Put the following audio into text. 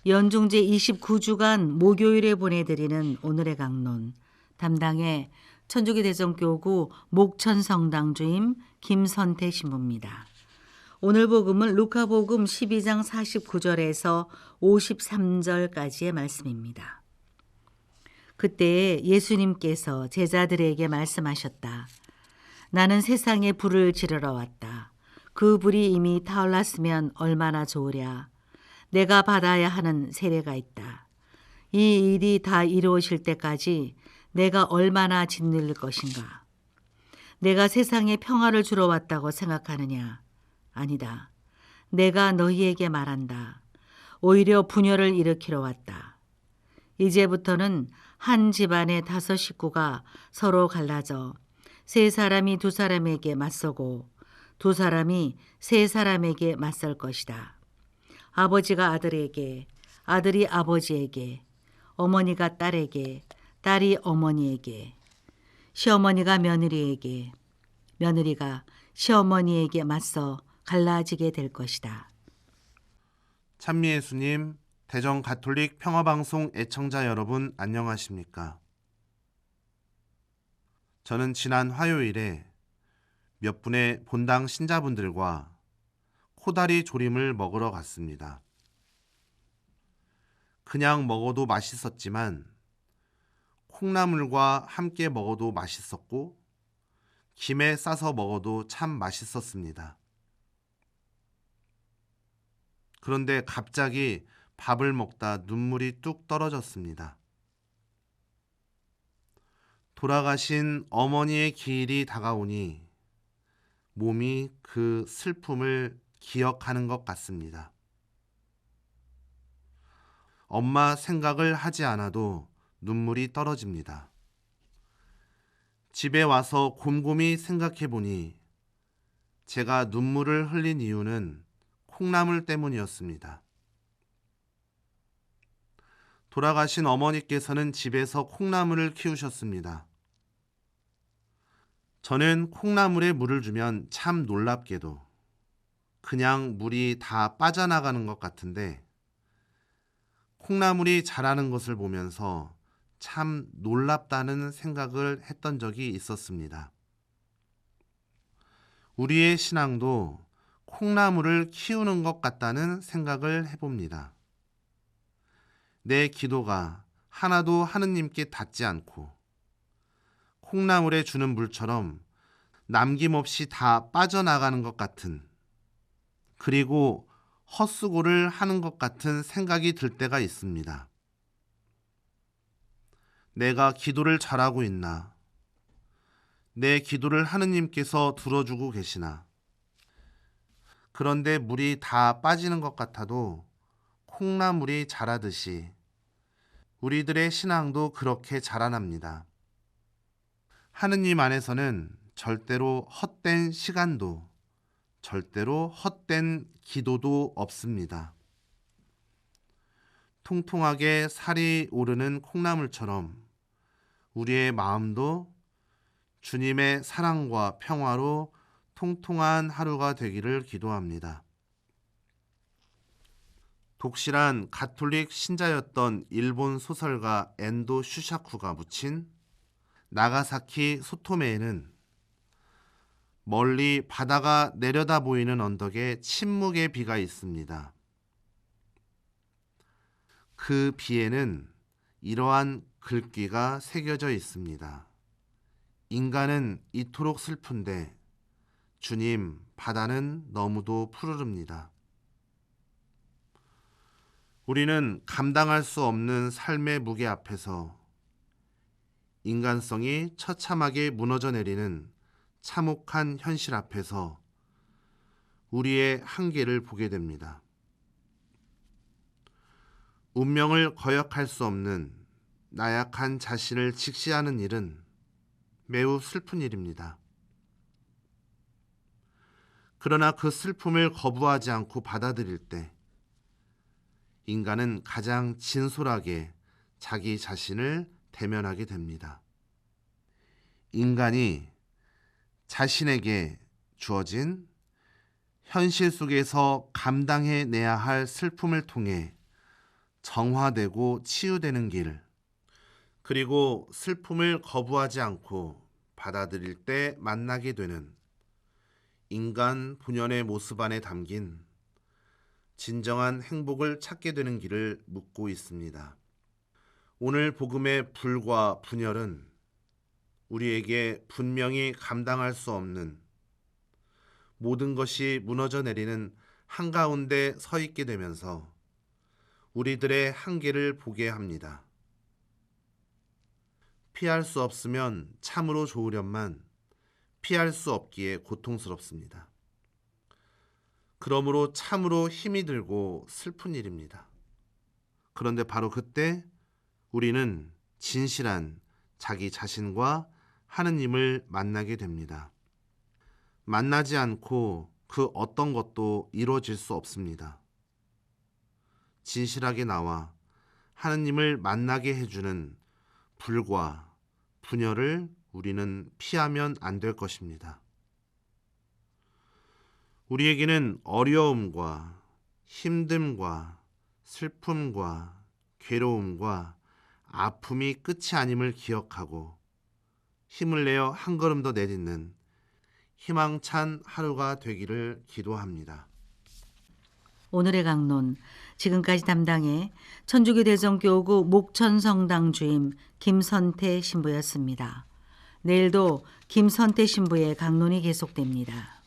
연중제 29주간 목요일에 보내드리는 오늘의 강론 담당의 천주교 대전교구 목천성당 주임 김선태 신부입니다. 오늘 복음은 루카복음 12장 49절에서 53절까지의 말씀입니다. 그때 예수님께서 제자들에게 말씀하셨다. 나는 세상에 불을 지르러 왔다. 그 불이 이미 타올랐으면 얼마나 좋으랴. 내가 받아야 하는 세례가 있다. 이 일이 다 이루어질 때까지 내가 얼마나 짓눌릴 것인가. 내가 세상에 평화를 주러 왔다고 생각하느냐. 아니다. 내가 너희에게 말한다. 오히려 분열을 일으키러 왔다. 이제부터는 한 집안의 5 식구가 서로 갈라져 3 사람이 2 사람에게 맞서고 2 사람이 3 사람에게 맞설 것이다. 아버지가 아들에게, 아들이 아버지에게, 어머니가 딸에게, 딸이 어머니에게, 시어머니가 며느리에게, 며느리가 시어머니에게 맞서 갈라지게 될 것이다. 찬미 예수님, 대전 가톨릭 평화방송 애청자 여러분 안녕하십니까? 저는 지난 화요일에 몇 분의 본당 신자분들과 코다리 조림을 먹으러 갔습니다. 그냥 먹어도 맛있었지만 콩나물과 함께 먹어도 맛있었고 김에 싸서 먹어도 참 맛있었습니다. 그런데 갑자기 밥을 먹다 눈물이 뚝 떨어졌습니다. 돌아가신 어머니의 기일이 다가오니 몸이 그 슬픔을 기억하는 것 같습니다. 엄마 생각을 하지 않아도 눈물이 떨어집니다. 집에 와서 곰곰이 생각해 보니 제가 눈물을 흘린 이유는 콩나물 때문이었습니다. 돌아가신 어머니께서는 집에서 콩나물을 키우셨습니다. 저는 콩나물에 물을 주면 참 놀랍게도 그냥 물이 다 빠져나가는 것 같은데 콩나물이 자라는 것을 보면서 참 놀랍다는 생각을 했던 적이 있었습니다. 우리의 신앙도 콩나물을 키우는 것 같다는 생각을 해봅니다. 내 기도가 하나도 하느님께 닿지 않고 콩나물에 주는 물처럼 남김없이 다 빠져나가는 것 같은, 그리고 헛수고를 하는 것 같은 생각이 들 때가 있습니다. 내가 기도를 잘하고 있나? 내 기도를 하느님께서 들어주고 계시나? 그런데 물이 다 빠지는 것 같아도 콩나물이 자라듯이 우리들의 신앙도 그렇게 자라납니다. 하느님 안에서는 절대로 헛된 시간도 절대로 헛된 기도도 없습니다. 통통하게 살이 오르는 콩나물처럼 우리의 마음도 주님의 사랑과 평화로 통통한 하루가 되기를 기도합니다. 독실한 가톨릭 신자였던 일본 소설가 엔도 슈샤쿠가 묻힌 나가사키 소토메에는 멀리 바다가 내려다 보이는 언덕에 침묵의 비가 있습니다. 그 비에는 이러한 글귀가 새겨져 있습니다. 인간은 이토록 슬픈데 주님, 바다는 너무도 푸르릅니다. 우리는 감당할 수 없는 삶의 무게 앞에서 인간성이 처참하게 무너져 내리는 참혹한 현실 앞에서 우리의 한계를 보게 됩니다. 운명을 거역할 수 없는 나약한 자신을 직시하는 일은 매우 슬픈 일입니다. 그러나 그 슬픔을 거부하지 않고 받아들일 때 인간은 가장 진솔하게 자기 자신을 대면하게 됩니다. 인간이 자신에게 주어진 현실 속에서 감당해내야 할 슬픔을 통해 정화되고 치유되는 길, 그리고 슬픔을 거부하지 않고 받아들일 때 만나게 되는 인간 본연의 모습 안에 담긴 진정한 행복을 찾게 되는 길을 묻고 있습니다. 오늘 복음의 불과 분열은 우리에게 분명히 감당할 수 없는 모든 것이 무너져 내리는 한가운데 서 있게 되면서 우리들의 한계를 보게 합니다. 피할 수 없으면 참으로 좋으련만 피할 수 없기에 고통스럽습니다. 그러므로 참으로 힘이 들고 슬픈 일입니다. 그런데 바로 그때 우리는 진실한 자기 자신과 하느님을 만나게 됩니다. 만나지 않고 그 어떤 것도 이루어질 수 없습니다. 진실하게 나와 하느님을 만나게 해주는 불과 분열을 우리는 피하면 안 될 것입니다. 우리에게는 어려움과 힘듦과 슬픔과 괴로움과 아픔이 끝이 아님을 기억하고 힘을 내어 한 걸음 더 내딛는 희망찬 하루가 되기를 기도합니다. 오늘의 강론, 지금까지 담당해 천주교 대성교구 목천성당 주임 김선태 신부였습니다. 내일도 김선태 신부의 강론이 계속됩니다.